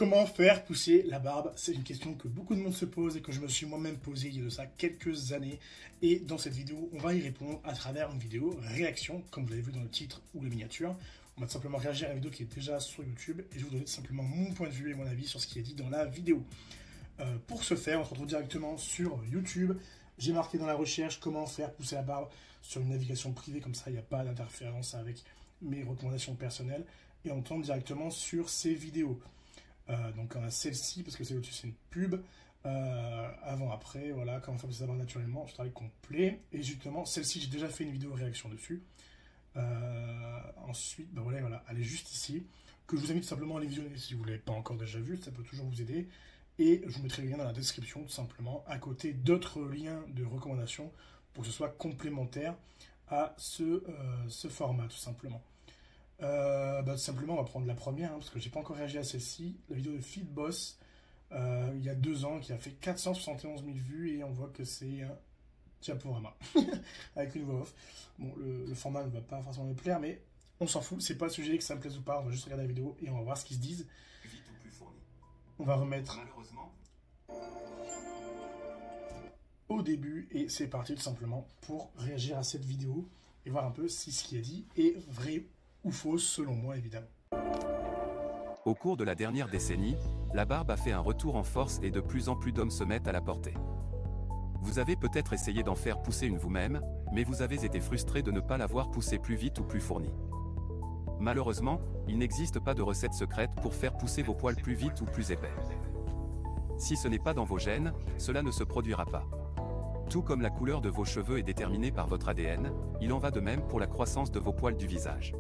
Comment faire pousser la barbe? C'est une question que beaucoup de monde se pose et que je me suis moi-même posé il y a de ça quelques années. Et dans cette vidéo, on va y répondre à travers une vidéo réaction, comme vous l'avez vu dans le titre ou la miniature. On va tout simplement réagir à la vidéo qui est déjà sur YouTube et je vais vous donner tout simplement mon point de vue et mon avis sur ce qui est dit dans la vidéo. Pour ce faire, on se retrouve directement sur YouTube. J'ai marqué dans la recherche comment faire pousser la barbe sur une navigation privée, comme ça il n'y a pas d'interférence avec mes recommandations personnelles. Et on tombe directement sur ces vidéos. Donc on a celle-ci, parce que c'est au-dessus, c'est une pub. Avant-après, voilà, comment faire pousser la barbe naturellement, je travaille complet. Et justement, celle-ci, j'ai déjà fait une vidéo réaction dessus. Ensuite, ben voilà, elle est juste ici. Que je vous invite simplement à aller visionner si vous ne l'avez pas encore déjà vu, ça peut toujours vous aider. Et je vous mettrai le lien dans la description, tout simplement, à côté d'autres liens de recommandation pour que ce soit complémentaire à ce format, tout simplement. Tout simplement, on va prendre la première, parce que j'ai pas encore réagi à celle-ci. La vidéo de Feedboss, il y a 2 ans, qui a fait 471 000 vues, et on voit que c'est un diaporama, avec une voix off. Bon, le format ne va pas forcément me plaire, mais on s'en fout, c'est pas le sujet, que ça me plaise ou pas, on va juste regarder la vidéo, et on va voir ce qu'ils se disent. On va remettre au début, et c'est parti tout simplement pour réagir à cette vidéo, et voir un peu si ce qui est dit est vrai ou fausse, selon moi évidemment. Au cours de la dernière décennie, la barbe a fait un retour en force et de plus en plus d'hommes se mettent à la porter. Vous avez peut-être essayé d'en faire pousser une vous-même, mais vous avez été frustré de ne pas l'avoir poussée plus vite ou plus fournie. Malheureusement, il n'existe pas de recette secrète pour faire pousser vos poils plus vite ou plus épais. Si ce n'est pas dans vos gènes, cela ne se produira pas. Tout comme la couleur de vos cheveux est déterminée par votre ADN, il en va de même pour la croissance de vos poils du visage.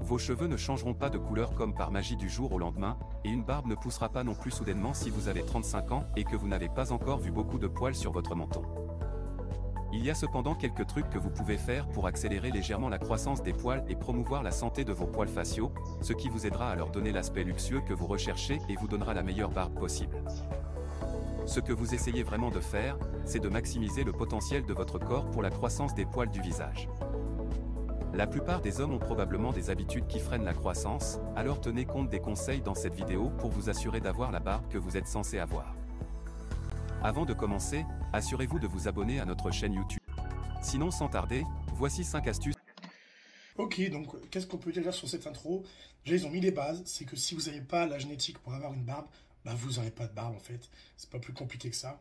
Vos cheveux ne changeront pas de couleur comme par magie du jour au lendemain, et une barbe ne poussera pas non plus soudainement si vous avez 35 ans et que vous n'avez pas encore vu beaucoup de poils sur votre menton. Il y a cependant quelques trucs que vous pouvez faire pour accélérer légèrement la croissance des poils et promouvoir la santé de vos poils faciaux, ce qui vous aidera à leur donner l'aspect luxueux que vous recherchez et vous donnera la meilleure barbe possible. Ce que vous essayez vraiment de faire, c'est de maximiser le potentiel de votre corps pour la croissance des poils du visage. La plupart des hommes ont probablement des habitudes qui freinent la croissance, alors tenez compte des conseils dans cette vidéo pour vous assurer d'avoir la barbe que vous êtes censé avoir. Avant de commencer, assurez-vous de vous abonner à notre chaîne YouTube. Sinon, sans tarder, voici 5 astuces. Ok, donc qu'est-ce qu'on peut dire sur cette intro? Déjà, ils ont mis les bases, c'est que si vous n'avez pas la génétique pour avoir une barbe, bah vous n'aurez pas de barbe en fait. C'est pas plus compliqué que ça.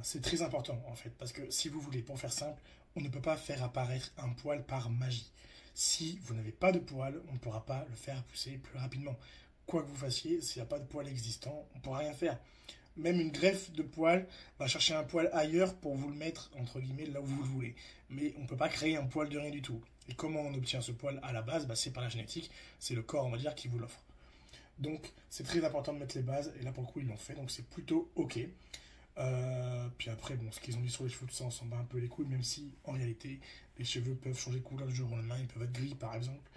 C'est très important en fait, parce que si vous voulez, pour faire simple, on ne peut pas faire apparaître un poil par magie. Si vous n'avez pas de poil, on ne pourra pas le faire pousser plus rapidement. Quoi que vous fassiez, s'il n'y a pas de poil existant, on ne pourra rien faire. Même une greffe de poil va chercher un poil ailleurs pour vous le mettre, entre guillemets, là où vous le voulez. Mais on ne peut pas créer un poil de rien du tout. Et comment on obtient ce poil à la base? C'est par la génétique, c'est le corps, on va dire, qui vous l'offre. Donc c'est très important de mettre les bases, et là pour le coup ils l'ont fait, donc c'est plutôt ok. Puis après, bon, ce qu'ils ont dit sur les cheveux, tout ça, on s'en bat un peu les couilles, même si en réalité les cheveux peuvent changer de couleur du jour au lendemain, ils peuvent être gris par exemple.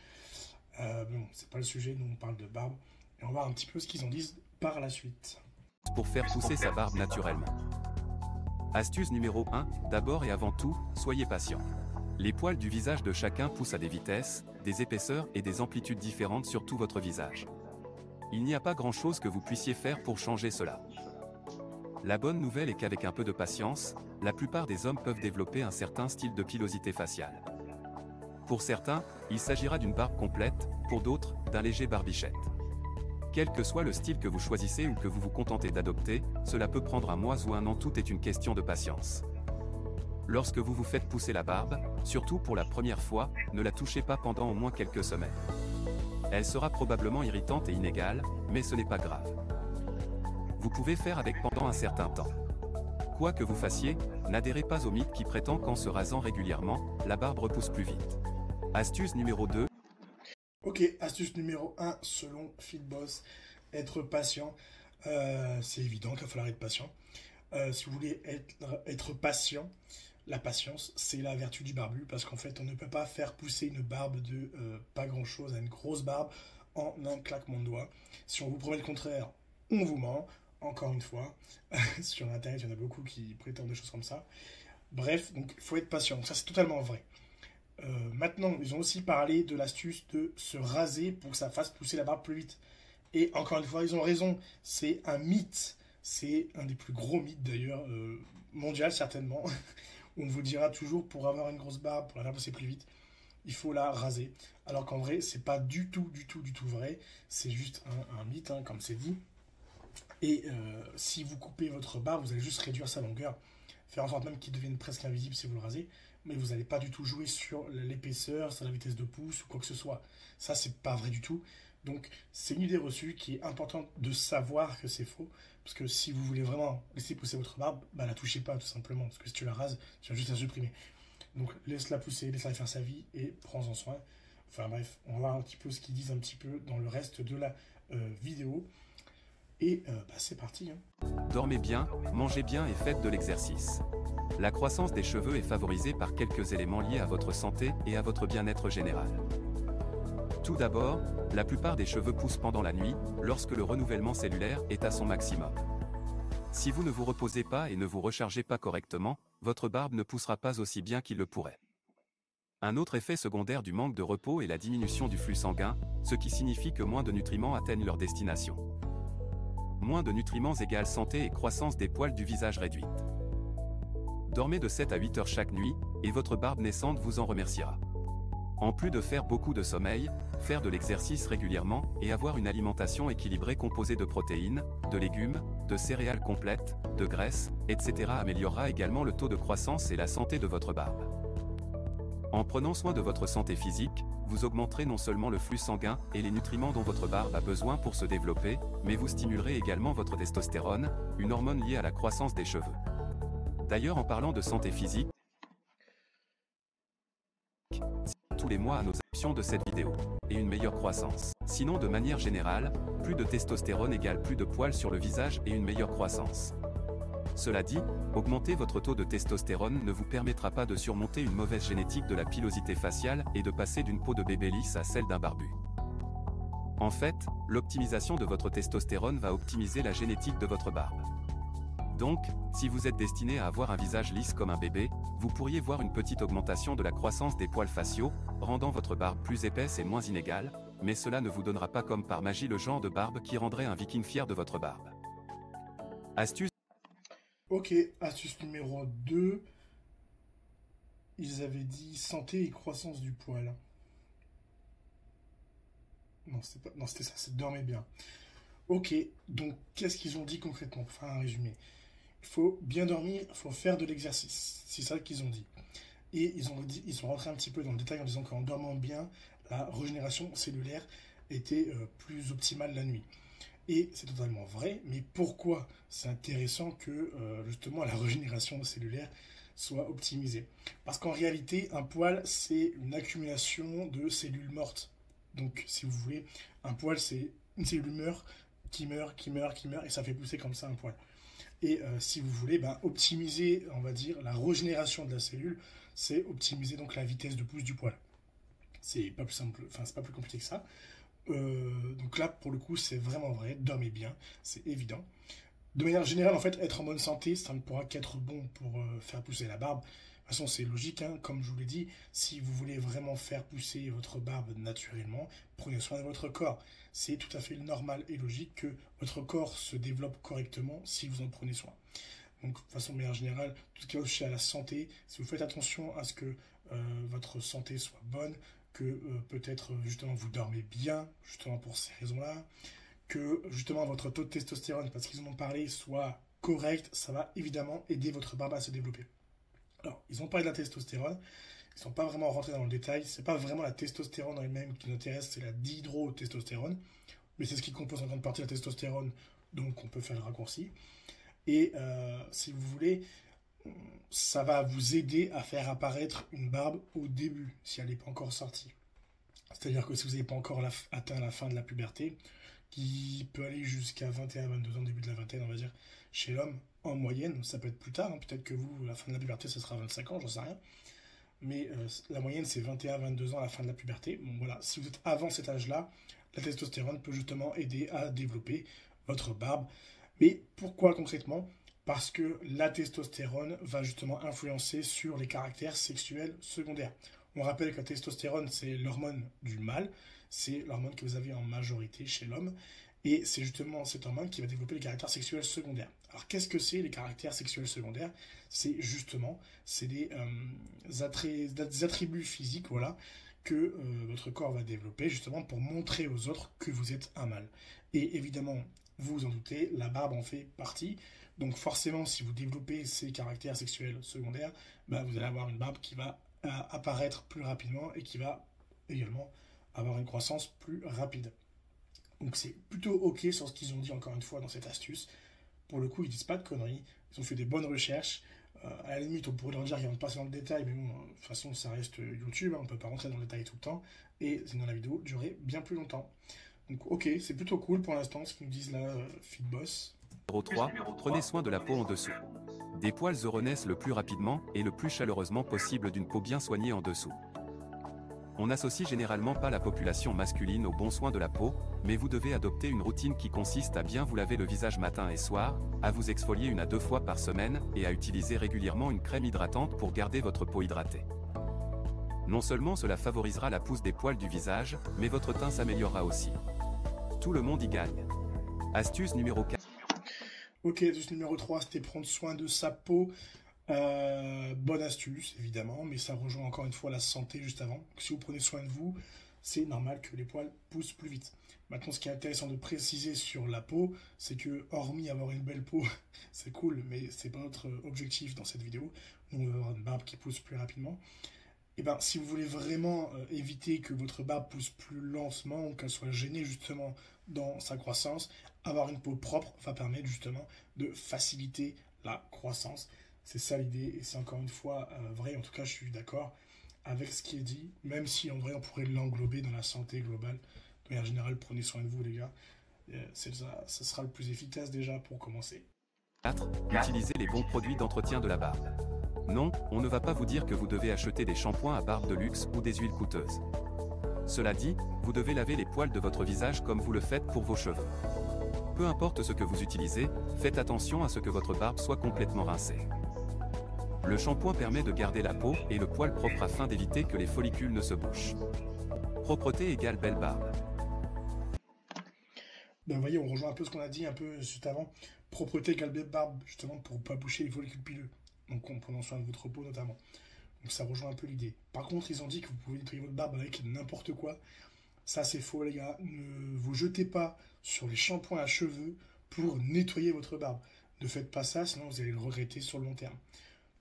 Bon, c'est pas le sujet, nous on parle de barbe, et on va voir un petit peu ce qu'ils en disent par la suite. Pour faire pousser sa barbe naturellement. Astuce numéro 1, d'abord et avant tout, soyez patient. Les poils du visage de chacun poussent à des vitesses, des épaisseurs et des amplitudes différentes sur tout votre visage. Il n'y a pas grand-chose que vous puissiez faire pour changer cela. La bonne nouvelle est qu'avec un peu de patience, la plupart des hommes peuvent développer un certain style de pilosité faciale. Pour certains, il s'agira d'une barbe complète, pour d'autres, d'un léger barbichette. Quel que soit le style que vous choisissez ou que vous vous contentez d'adopter, cela peut prendre un mois ou un an, tout est une question de patience. Lorsque vous vous faites pousser la barbe, surtout pour la première fois, ne la touchez pas pendant au moins quelques semaines. Elle sera probablement irritante et inégale, mais ce n'est pas grave. Vous pouvez faire avec pendant un certain temps. Quoi que vous fassiez, n'adhérez pas au mythe qui prétend qu'en se rasant régulièrement, la barbe repousse plus vite. Astuce numéro 2. Ok, astuce numéro 1, selon Feedboss, être patient. C'est évident qu'il va falloir être patient. Si vous voulez être patient, la patience, c'est la vertu du barbu, parce qu'en fait, on ne peut pas faire pousser une barbe de pas grand-chose à une grosse barbe en un claquement de doigts. Si on vous promet le contraire, on vous ment. Encore une fois, sur Internet, il y en a beaucoup qui prétendent des choses comme ça. Bref, donc il faut être patient. Donc ça, c'est totalement vrai. Maintenant, ils ont aussi parlé de l'astuce de se raser pour que ça fasse pousser la barbe plus vite. Et encore une fois, ils ont raison, c'est un mythe, c'est un des plus gros mythes d'ailleurs, mondial certainement. On vous dira toujours pour avoir une grosse barbe, pour la faire pousser plus vite, il faut la raser. Alors qu'en vrai, c'est pas du tout vrai, c'est juste un mythe, hein, comme c'est dit. Et si vous coupez votre barbe, vous allez juste réduire sa longueur, faire en sorte même qu'il devienne presque invisible si vous le rasez, mais vous n'allez pas du tout jouer sur l'épaisseur, sur la vitesse de pouce ou quoi que ce soit. Ça, c'est pas vrai du tout. Donc, c'est une idée reçue qui est importante de savoir que c'est faux, parce que si vous voulez vraiment laisser pousser votre barbe, bah la touchez pas tout simplement, parce que si tu la rases, tu vas juste la supprimer. Donc, laisse-la pousser, laisse-la faire sa vie et prends-en soin. Enfin bref, on va voir un petit peu ce qu'ils disent un petit peu dans le reste de la vidéo. Et bah, c'est parti. Hein. Dormez bien, mangez bien et faites de l'exercice. La croissance des cheveux est favorisée par quelques éléments liés à votre santé et à votre bien-être général. Tout d'abord, la plupart des cheveux poussent pendant la nuit, lorsque le renouvellement cellulaire est à son maximum. Si vous ne vous reposez pas et ne vous rechargez pas correctement, votre barbe ne poussera pas aussi bien qu'il le pourrait. Un autre effet secondaire du manque de repos est la diminution du flux sanguin, ce qui signifie que moins de nutriments atteignent leur destination. Moins de nutriments égale santé et croissance des poils du visage réduite. Dormez de 7 à 8 heures chaque nuit, et votre barbe naissante vous en remerciera. En plus de faire beaucoup de sommeil, faire de l'exercice régulièrement et avoir une alimentation équilibrée composée de protéines, de légumes, de céréales complètes, de graisses, etc. améliorera également le taux de croissance et la santé de votre barbe. En prenant soin de votre santé physique, vous augmenterez non seulement le flux sanguin et les nutriments dont votre barbe a besoin pour se développer, mais vous stimulerez également votre testostérone, une hormone liée à la croissance des cheveux. D'ailleurs, en parlant de santé physique, tous les mois à nos actions de cette vidéo, et une meilleure croissance. Sinon, de manière générale, plus de testostérone égale plus de poils sur le visage et une meilleure croissance. Cela dit, augmenter votre taux de testostérone ne vous permettra pas de surmonter une mauvaise génétique de la pilosité faciale et de passer d'une peau de bébé lisse à celle d'un barbu. En fait, l'optimisation de votre testostérone va optimiser la génétique de votre barbe. Donc, si vous êtes destiné à avoir un visage lisse comme un bébé, vous pourriez voir une petite augmentation de la croissance des poils faciaux, rendant votre barbe plus épaisse et moins inégale, mais cela ne vous donnera pas comme par magie le genre de barbe qui rendrait un viking fier de votre barbe. Astuce. Ok, astuce numéro 2. Ils avaient dit santé et croissance du poil. Non, c'était ça, c'est dormir bien. Ok, donc qu'est-ce qu'ils ont dit concrètement? Enfin, un résumé. Il faut bien dormir, il faut faire de l'exercice. C'est ça qu'ils ont dit. Et ils sont rentrés un petit peu dans le détail en disant qu'en dormant bien, la régénération cellulaire était plus optimale la nuit. Et c'est totalement vrai, mais pourquoi c'est intéressant que justement la régénération cellulaire soit optimisée? Parce qu'en réalité, un poil, c'est une accumulation de cellules mortes. Donc, si vous voulez, un poil, c'est une cellule qui meurt, et ça fait pousser comme ça un poil. Et si vous voulez optimiser, on va dire, la régénération de la cellule, c'est optimiser donc la vitesse de pousse du poil. C'est pas plus simple, enfin c'est pas plus compliqué que ça. Donc là, pour le coup, c'est vraiment vrai, dormez bien, c'est évident. De manière générale, en fait, être en bonne santé, ça ne pourra qu'être bon pour faire pousser la barbe. De toute façon, c'est logique, hein, comme je vous l'ai dit, si vous voulez vraiment faire pousser votre barbe naturellement, prenez soin de votre corps. C'est tout à fait normal et logique que votre corps se développe correctement si vous en prenez soin. Donc, de façon de manière générale, tout ce qui va toucher à la santé, si vous faites attention à ce que votre santé soit bonne, que peut-être justement vous dormez bien, justement pour ces raisons-là, que justement votre taux de testostérone, parce qu'ils en ont parlé, soit correct, ça va évidemment aider votre barbe à se développer. Alors, ils ont parlé de la testostérone, ils ne sont pas vraiment rentrés dans le détail, c'est pas vraiment la testostérone en elle-même qui nous intéresse, c'est la dihydrotestostérone, mais c'est ce qui compose en grande partie la testostérone, donc on peut faire le raccourci. Et si vous voulez, ça va vous aider à faire apparaître une barbe au début, si elle n'est pas encore sortie. C'est-à-dire que si vous n'avez pas encore atteint la fin de la puberté, qui peut aller jusqu'à 21-22 ans, début de la vingtaine, on va dire, chez l'homme, en moyenne, ça peut être plus tard, hein, peut-être que vous, la fin de la puberté, ce sera 25 ans, j'en sais rien, mais la moyenne, c'est 21-22 ans à la fin de la puberté. Bon, voilà, si vous êtes avant cet âge-là, la testostérone peut justement aider à développer votre barbe. Mais pourquoi concrètement? Parce que la testostérone va justement influencer sur les caractères sexuels secondaires. On rappelle que la testostérone, c'est l'hormone du mâle, c'est l'hormone que vous avez en majorité chez l'homme, Et c'est justement cet hormone qui va développer les caractères sexuels secondaires. Alors qu'est-ce que c'est les caractères sexuels secondaires? C'est justement, c'est des attributs physiques, voilà, que votre corps va développer justement pour montrer aux autres que vous êtes un mâle. Et évidemment, vous vous en doutez, la barbe en fait partie. Donc forcément, si vous développez ces caractères sexuels secondaires, bah, vous allez avoir une barbe qui va apparaître plus rapidement et qui va également avoir une croissance plus rapide. Donc c'est plutôt ok sur ce qu'ils ont dit encore une fois dans cette astuce. Pour le coup, ils disent pas de conneries, ils ont fait des bonnes recherches. À la limite, on pourrait leur dire qu'ils rentrent pas dans le détail, mais bon, de toute façon, ça reste YouTube, hein, on peut pas rentrer dans le détail tout le temps, et sinon la vidéo durerait bien plus longtemps. Donc ok, c'est plutôt cool pour l'instant, ce qu'ils nous disent là, Fitboss. Numéro 3, prenez soin de la peau en dessous. Des poils renaissent le plus rapidement et le plus chaleureusement possible d'une peau bien soignée en dessous. On n'associe généralement pas la population masculine au bon soin de la peau, mais vous devez adopter une routine qui consiste à bien vous laver le visage matin et soir, à vous exfolier 1 à 2 fois par semaine et à utiliser régulièrement une crème hydratante pour garder votre peau hydratée. Non seulement cela favorisera la pousse des poils du visage, mais votre teint s'améliorera aussi. Tout le monde y gagne. Astuce numéro 4. Ok, astuce numéro 3, c'était prendre soin de sa peau. Bonne astuce, évidemment, mais ça rejoint encore une fois la santé juste avant. Donc, si vous prenez soin de vous, c'est normal que les poils poussent plus vite. Maintenant, ce qui est intéressant de préciser sur la peau, c'est que, hormis avoir une belle peau, c'est cool, mais c'est pas notre objectif dans cette vidéo. Nous, on veut avoir une barbe qui pousse plus rapidement. Et ben, si vous voulez vraiment éviter que votre barbe pousse plus lentement ou qu'elle soit gênée justement dans sa croissance, avoir une peau propre va permettre justement de faciliter la croissance. C'est ça l'idée, et c'est encore une fois vrai, en tout cas je suis d'accord avec ce qui est dit, même si en vrai on pourrait l'englober dans la santé globale. De manière générale, prenez soin de vous les gars, ça sera le plus efficace déjà pour commencer. 4. Utilisez les bons produits d'entretien de la barbe. Non, on ne va pas vous dire que vous devez acheter des shampoings à barbe de luxe ou des huiles coûteuses. Cela dit, vous devez laver les poils de votre visage comme vous le faites pour vos cheveux. Peu importe ce que vous utilisez, faites attention à ce que votre barbe soit complètement rincée. Le shampoing permet de garder la peau et le poil propre afin d'éviter que les follicules ne se bouchent. Propreté égale belle barbe. Ben, vous voyez, on rejoint un peu ce qu'on a dit un peu juste avant. Propreté égale belle barbe, justement pour ne pas boucher les follicules pileux. Donc en prenant soin de votre peau notamment. Donc ça rejoint un peu l'idée. Par contre, ils ont dit que vous pouvez nettoyer votre barbe avec n'importe quoi. Ça c'est faux les gars. Ne vous jetez pas sur les shampoings à cheveux pour nettoyer votre barbe. Ne faites pas ça, sinon vous allez le regretter sur le long terme.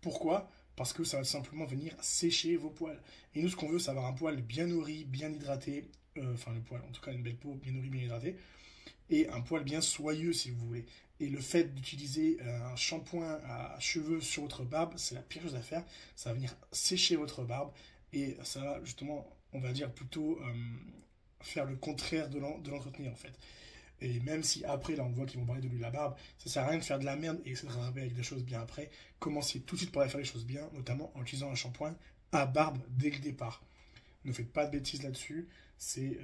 Pourquoi? Parce que ça va simplement venir sécher vos poils. Et nous, ce qu'on veut, c'est avoir un poil bien nourri, bien hydraté. Enfin, le poil, en tout cas, une belle peau bien nourrie, bien hydratée. Et un poil bien soyeux, si vous voulez. Et le fait d'utiliser un shampoing à cheveux sur votre barbe, c'est la pire chose à faire. Ça va venir sécher votre barbe. Et ça va, justement, on va dire plutôt faire le contraire de l'entretenir, en fait. Et même si après, là, on voit qu'ils vont parler de l'huile à barbe, ça sert à rien de faire de la merde et essayer de rattraper avec des choses bien après. Commencez tout de suite par faire les choses bien, notamment en utilisant un shampoing à barbe dès le départ. Ne faites pas de bêtises là-dessus. C'est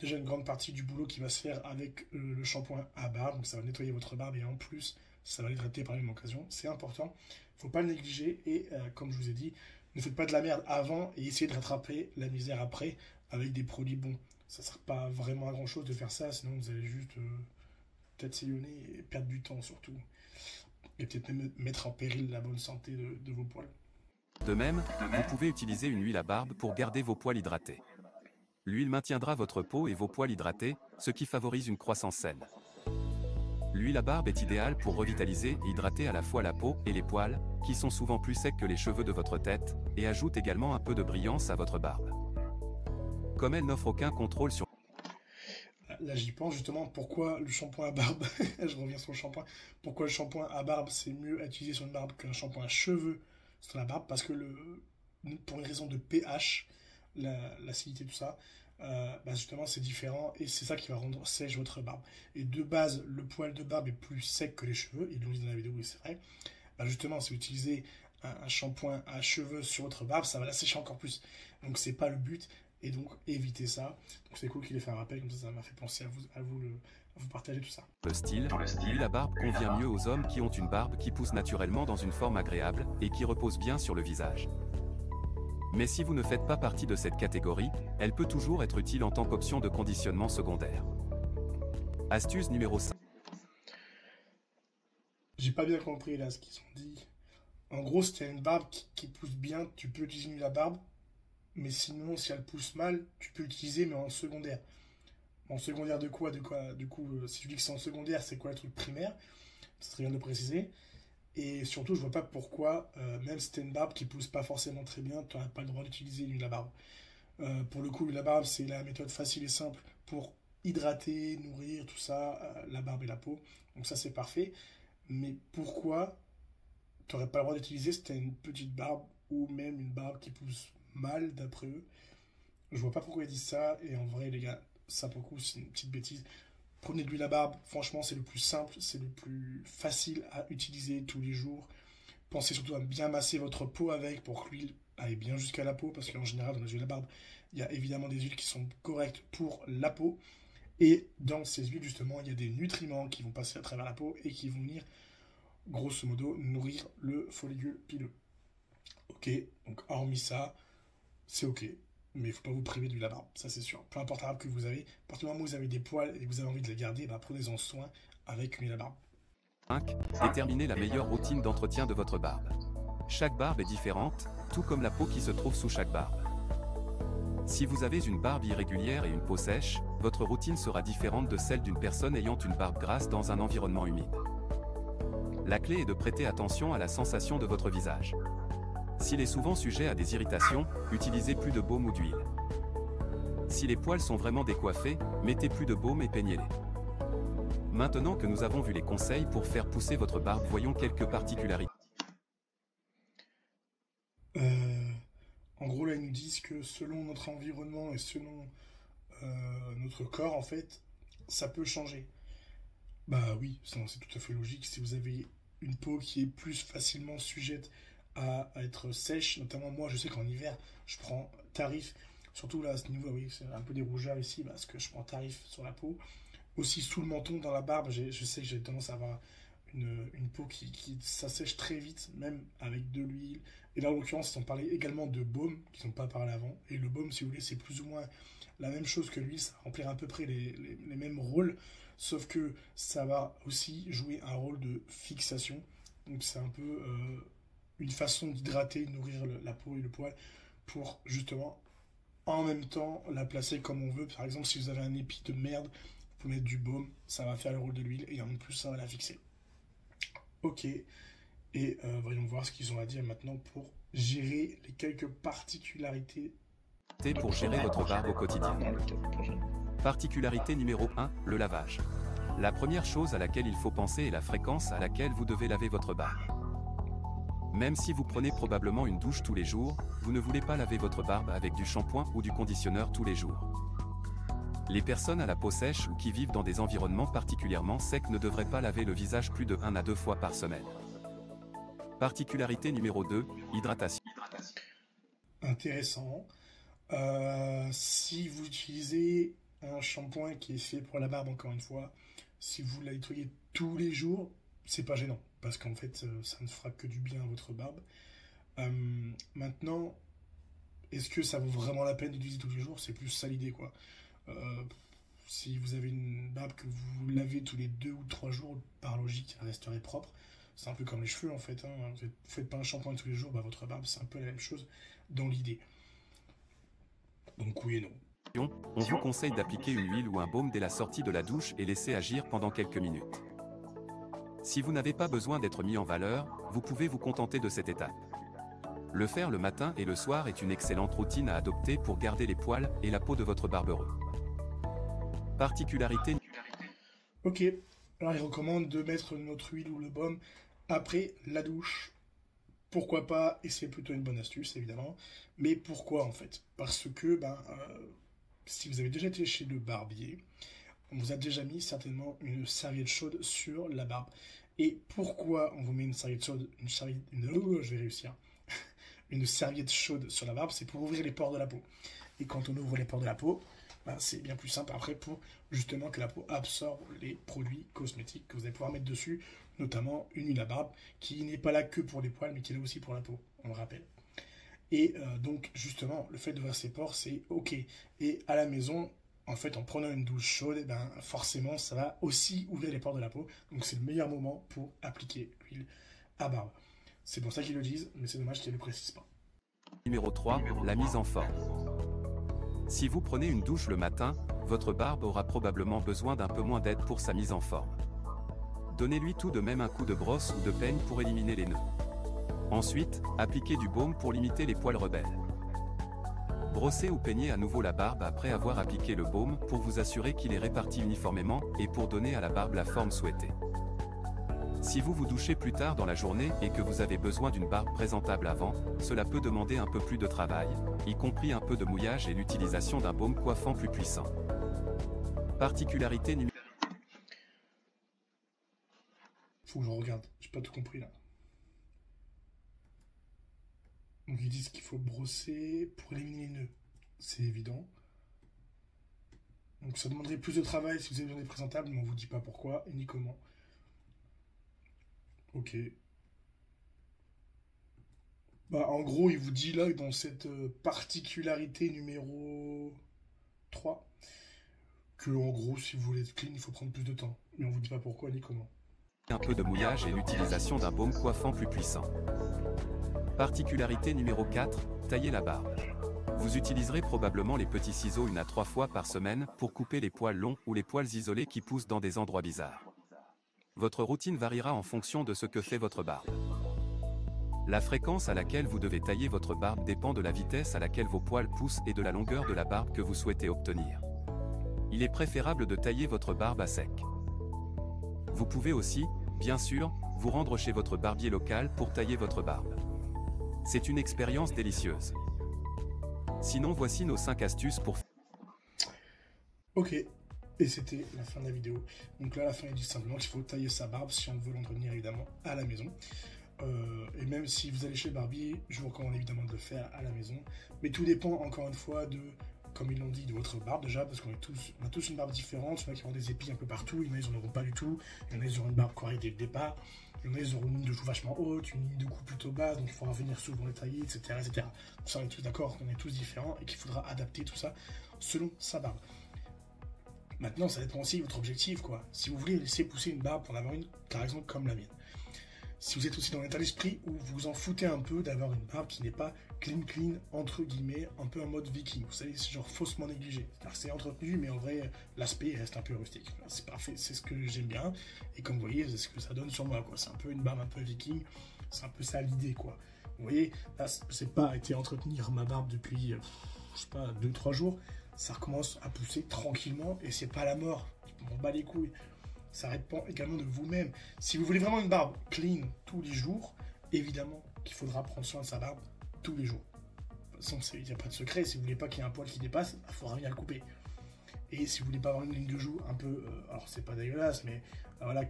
déjà une grande partie du boulot qui va se faire avec le shampoing à barbe. Donc ça va nettoyer votre barbe et en plus, ça va l'hydrater par la même occasion. C'est important. Il ne faut pas le négliger. Et comme je vous ai dit, ne faites pas de la merde avant et essayez de rattraper la misère après avec des produits bons. Ça ne sert pas vraiment à grand chose de faire ça, sinon vous allez juste peut-être sillonner et perdre du temps surtout. Et peut-être même mettre en péril la bonne santé de vos poils. De même, vous pouvez utiliser une huile à barbe pour garder vos poils hydratés. L'huile maintiendra votre peau et vos poils hydratés, ce qui favorise une croissance saine. L'huile à barbe est idéale pour revitaliser et hydrater à la fois la peau et les poils, qui sont souvent plus secs que les cheveux de votre tête, et ajoute également un peu de brillance à votre barbe. Comme elle n'offre aucun contrôle sur... Là j'y pense justement, pourquoi le shampoing à barbe, je reviens sur le shampoing, pourquoi le shampoing à barbe c'est mieux à utiliser sur une barbe qu'un shampoing à cheveux sur la barbe, parce que pour une raison de pH, l'acidité tout ça, justement c'est différent et c'est ça qui va rendre sèche votre barbe. Et de base, le poil de barbe est plus sec que les cheveux, ils l'ont dit dans la vidéo et c'est vrai. Justement, si vous utilisez un shampoing à cheveux sur votre barbe, ça va la sécher encore plus. Donc c'est pas le but. Et donc, évitez ça. Donc, c'est cool qu'il ait fait un rappel, comme ça m'a fait penser à vous partager tout ça. Le style, l'huile à barbe convient mieux aux hommes qui ont une barbe qui pousse naturellement dans une forme agréable et qui repose bien sur le visage. Mais si vous ne faites pas partie de cette catégorie, elle peut toujours être utile en tant qu'option de conditionnement secondaire. Astuce numéro 5. J'ai pas bien compris là ce qu'ils ont dit. En gros, si t'as une barbe qui pousse bien, tu peux utiliser la barbe. Mais sinon, si elle pousse mal, tu peux l'utiliser, mais en secondaire. En secondaire de quoi? Du coup, si tu dis que c'est en secondaire, c'est quoi le truc primaire? Ça serait bien de le préciser. Et surtout, je vois pas pourquoi, même si t'as une barbe qui pousse pas forcément très bien, tu n'auras pas le droit d'utiliser l'huile à barbe. Pour le coup, l'huile à barbe, c'est la méthode facile et simple pour hydrater, nourrir, tout ça, la barbe et la peau. Donc ça, c'est parfait. Mais pourquoi tu n'aurais pas le droit d'utiliser si tu as une petite barbe ou même une barbe qui pousse mal d'après eux? Je vois pas pourquoi ils disent ça. Et en vrai, les gars, ça pour le coup, c'est une petite bêtise. Prenez de l'huile à barbe. Franchement, c'est le plus simple, c'est le plus facile à utiliser tous les jours. Pensez surtout à bien masser votre peau avec pour que l'huile aille bien jusqu'à la peau. Parce qu'en général, dans les huiles à barbe, il y a évidemment des huiles qui sont correctes pour la peau. Et dans ces huiles, justement, il y a des nutriments qui vont passer à travers la peau et qui vont venir, grosso modo, nourrir le follicule pileux. Ok, donc hormis ça, c'est ok. Mais il ne faut pas vous priver d'huile à barbe, ça c'est sûr. Peu importe la barbe que vous avez, à partir du moment où vous avez des poils et que vous avez envie de les garder, bah, prenez-en soin avec une huile à barbe. 5. Déterminez la meilleure routine d'entretien de votre barbe. Chaque barbe est différente, tout comme la peau qui se trouve sous chaque barbe. Si vous avez une barbe irrégulière et une peau sèche, votre routine sera différente de celle d'une personne ayant une barbe grasse dans un environnement humide. La clé est de prêter attention à la sensation de votre visage. S'il est souvent sujet à des irritations, utilisez plus de baume ou d'huile. Si les poils sont vraiment décoiffés, mettez plus de baume et peignez-les. Maintenant que nous avons vu les conseils pour faire pousser votre barbe, voyons quelques particularités. En gros, là, ils nous disent que selon notre environnement et selon notre corps, en fait, ça peut changer. Bah oui, c'est tout à fait logique. Si vous avez une peau qui est plus facilement sujette à être sèche, notamment moi, je sais qu'en hiver, je prends Tarif, surtout là à ce niveau, oui, c'est un peu des rougeurs ici, parce que je prends Tarif sur la peau. Aussi sous le menton, dans la barbe, je sais que j'ai tendance à avoir une peau qui s'assèche très vite, même avec de l'huile. Et là, en l'occurrence, ils ont parlé également de baume, qu'ils n'ont pas parlé avant. Et le baume, si vous voulez, c'est plus ou moins la même chose que l'huile, ça va remplir à peu près les mêmes rôles, sauf que ça va aussi jouer un rôle de fixation. Donc c'est un peu une façon d'hydrater, de nourrir la peau et le poil pour justement en même temps la placer comme on veut. Par exemple, si vous avez un épi de merde, vous pouvez mettre du baume, ça va faire le rôle de l'huile et en plus ça va la fixer. Ok, et voyons voir ce qu'ils ont à dire maintenant pour gérer les quelques particularités. Pour gérer votre barbe au quotidien. Particularité numéro 1, le lavage. La première chose à laquelle il faut penser est la fréquence à laquelle vous devez laver votre barbe. Même si vous prenez probablement une douche tous les jours, vous ne voulez pas laver votre barbe avec du shampoing ou du conditionneur tous les jours. Les personnes à la peau sèche ou qui vivent dans des environnements particulièrement secs ne devraient pas laver le visage plus de 1 à 2 fois par semaine. Particularité numéro 2, hydratation. Intéressant. Si vous utilisez un shampoing qui est fait pour la barbe, encore une fois, si vous la nettoyez tous les jours, c'est pas gênant, parce qu'en fait, ça ne fera que du bien à votre barbe. Maintenant, est-ce que ça vaut vraiment la peine d'utiliser tous les jours? C'est plus ça l'idée, quoi. Si vous avez une barbe que vous lavez tous les 2 ou 3 jours, par logique, elle resterait propre. C'est un peu comme les cheveux, en fait. Hein. Vous ne faites pas un shampoing tous les jours, bah, votre barbe, c'est un peu la même chose dans l'idée. Donc oui et non. On vous conseille d'appliquer une huile ou un baume dès la sortie de la douche et laisser agir pendant quelques minutes. Si vous n'avez pas besoin d'être mis en valeur, vous pouvez vous contenter de cette étape. Le faire le matin et le soir est une excellente routine à adopter pour garder les poils et la peau de votre barbe heureux. Particularité. Ok, alors il recommande de mettre notre huile ou le baume après la douche. Pourquoi pas, et c'est plutôt une bonne astuce évidemment, mais pourquoi en fait? Parce que si vous avez déjà été chez le barbier, on vous a déjà mis certainement une serviette chaude sur la barbe. Et pourquoi on vous met une serviette chaude, je vais réussir, une serviette chaude sur la barbe? C'est pour ouvrir les pores de la peau. Et quand on ouvre les pores de la peau, c'est bien plus simple après pour justement que la peau absorbe les produits cosmétiques que vous allez pouvoir mettre dessus, notamment une huile à barbe qui n'est pas là que pour les poils mais qui est là aussi pour la peau, on le rappelle. Et donc justement le fait d'ouvrir ses pores c'est ok. Et à la maison, en fait, en prenant une douche chaude, eh ben, forcément, ça va aussi ouvrir les pores de la peau. Donc, c'est le meilleur moment pour appliquer l'huile à barbe. C'est pour ça qu'ils le disent, mais c'est dommage qu'ils ne le précisent pas. Numéro 3, la mise en forme. Si vous prenez une douche le matin, votre barbe aura probablement besoin d'un peu moins d'aide pour sa mise en forme. Donnez-lui tout de même un coup de brosse ou de peigne pour éliminer les nœuds. Ensuite, appliquez du baume pour limiter les poils rebelles. Brossez ou peignez à nouveau la barbe après avoir appliqué le baume pour vous assurer qu'il est réparti uniformément et pour donner à la barbe la forme souhaitée. Si vous vous douchez plus tard dans la journée et que vous avez besoin d'une barbe présentable avant, cela peut demander un peu plus de travail, y compris un peu de mouillage et l'utilisation d'un baume coiffant plus puissant. Particularité numéro... Faut que je regarde, j'ai pas tout compris là. Donc ils disent qu'il faut brosser pour éliminer les nœuds. C'est évident. Donc ça demanderait plus de travail si vous avez besoin d'être présentable, mais on vous dit pas pourquoi et ni comment. Ok. Bah, en gros, il vous dit là, dans cette particularité numéro 3, que en gros, si vous voulez être clean, il faut prendre plus de temps. Mais on vous dit pas pourquoi ni comment. Un peu de mouillage et l'utilisation d'un baume coiffant plus puissant. Particularité numéro 4, tailler la barbe. Vous utiliserez probablement les petits ciseaux 1 à 3 fois par semaine pour couper les poils longs ou les poils isolés qui poussent dans des endroits bizarres. Votre routine variera en fonction de ce que fait votre barbe. La fréquence à laquelle vous devez tailler votre barbe dépend de la vitesse à laquelle vos poils poussent et de la longueur de la barbe que vous souhaitez obtenir. Il est préférable de tailler votre barbe à sec. Vous pouvez aussi, bien sûr, vous rendre chez votre barbier local pour tailler votre barbe. C'est une expérience délicieuse. Sinon, voici nos 5 astuces pour... Ok, et c'était la fin de la vidéo. Donc là, à la fin, il dit simplement qu'il faut tailler sa barbe si on veut l'entretenir évidemment à la maison. Et même si vous allez chez le barbier, je vous recommande évidemment de le faire à la maison. Mais tout dépend encore une fois de, comme ils l'ont dit, de votre barbe déjà, parce qu'on a tous une barbe différente. Il y en a qui auront des épis un peu partout, il y en a ils n'en auront pas du tout. Il y en a ils auront une barbe correcte dès le départ. Il y en a ils auront une ligne de joue vachement haute, une ligne de cou plutôt basse, donc il faudra venir souvent les tailler, etc. etc. Donc ça, on est tous d'accord qu'on est tous différents et qu'il faudra adapter tout ça selon sa barbe. Maintenant, ça dépend aussi de votre objectif, quoi. Si vous voulez laisser pousser une barbe pour en avoir une, par exemple, comme la mienne. Si vous êtes aussi dans l'état d'esprit où vous vous en foutez un peu d'avoir une barbe qui n'est pas clean, entre guillemets, un peu en mode viking. Vous savez, c'est genre faussement négligé. C'est entretenu, mais en vrai, l'aspect reste un peu rustique. C'est parfait, c'est ce que j'aime bien. Et comme vous voyez, c'est ce que ça donne sur moi, quoi. C'est un peu une barbe un peu viking. C'est un peu ça l'idée, quoi. Vous voyez, là, c'est pas été entretenir ma barbe depuis, je sais pas, 2-3 jours. Ça recommence à pousser tranquillement et c'est pas la mort. On m'en bat les couilles. Ça dépend également de vous-même. Si vous voulez vraiment une barbe clean tous les jours, évidemment qu'il faudra prendre soin de sa barbe tous les jours. De toute façon, il n'y a pas de secret. Si vous voulez pas qu'il y ait un poil qui dépasse, il faudra venir le couper. Et si vous voulez pas avoir une ligne de joue un peu, alors c'est pas dégueulasse, mais voilà,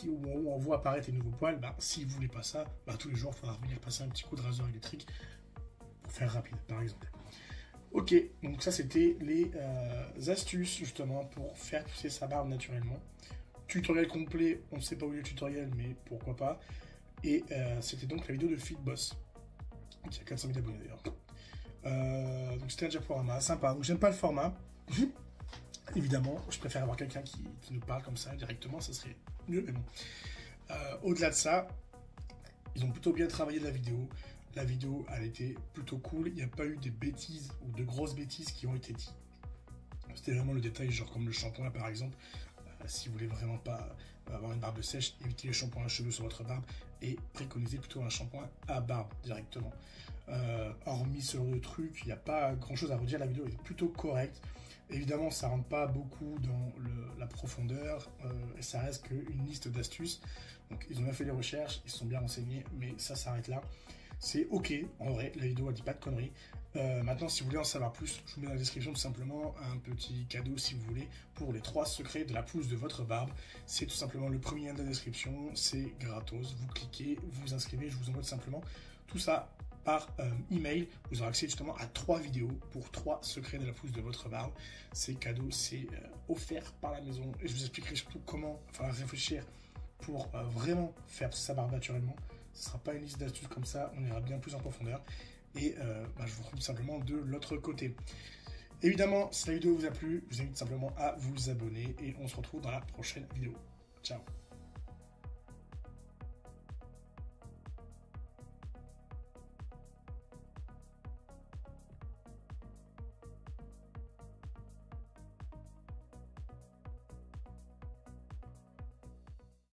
où on voit apparaître les nouveaux poils, bah, si vous voulez pas ça, bah, tous les jours, il faudra venir passer un petit coup de rasoir électrique pour faire rapide, par exemple. Ok, donc ça c'était les astuces justement pour faire pousser sa barbe naturellement. Tutoriel complet, on ne sait pas où est le tutoriel, mais pourquoi pas. Et c'était donc la vidéo de FitBoss, qui a 400 000 abonnés d'ailleurs. Donc c'était un diaporama sympa. Donc j'aime pas le format. Évidemment, je préfère avoir quelqu'un qui nous parle comme ça directement, ça serait mieux, mais bon. Au-delà de ça, ils ont plutôt bien travaillé la vidéo. La vidéo, elle était plutôt cool. Il n'y a pas eu des bêtises ou de grosses bêtises qui ont été dites. C'était vraiment le détail, genre comme le shampoing par exemple. Si vous voulez vraiment pas avoir une barbe sèche, évitez les shampoings à cheveux sur votre barbe et préconisez plutôt un shampoing à barbe directement. Hormis ce genre de truc, il n'y a pas grand chose à redire. La vidéo est plutôt correcte. Évidemment, ça rentre pas beaucoup dans la profondeur et ça reste qu'une liste d'astuces. Donc, ils ont bien fait les recherches, ils se sont bien renseignés, mais ça s'arrête là. C'est ok, en vrai, la vidéo elle dit pas de conneries. Maintenant, si vous voulez en savoir plus, je vous mets dans la description tout simplement un petit cadeau si vous voulez pour les 3 secrets de la pousse de votre barbe. C'est tout simplement le premier lien de la description, c'est gratos. Vous cliquez, vous vous inscrivez, je vous envoie tout simplement tout ça par email. Vous aurez accès justement à 3 vidéos pour 3 secrets de la pousse de votre barbe. C'est cadeau, c'est offert par la maison et je vous expliquerai surtout comment réfléchir pour vraiment faire sa barbe naturellement. Ce ne sera pas une liste d'astuces comme ça, on ira bien plus en profondeur. Et je vous retrouve simplement de l'autre côté. Évidemment, si la vidéo vous a plu, je vous invite simplement à vous abonner et on se retrouve dans la prochaine vidéo. Ciao.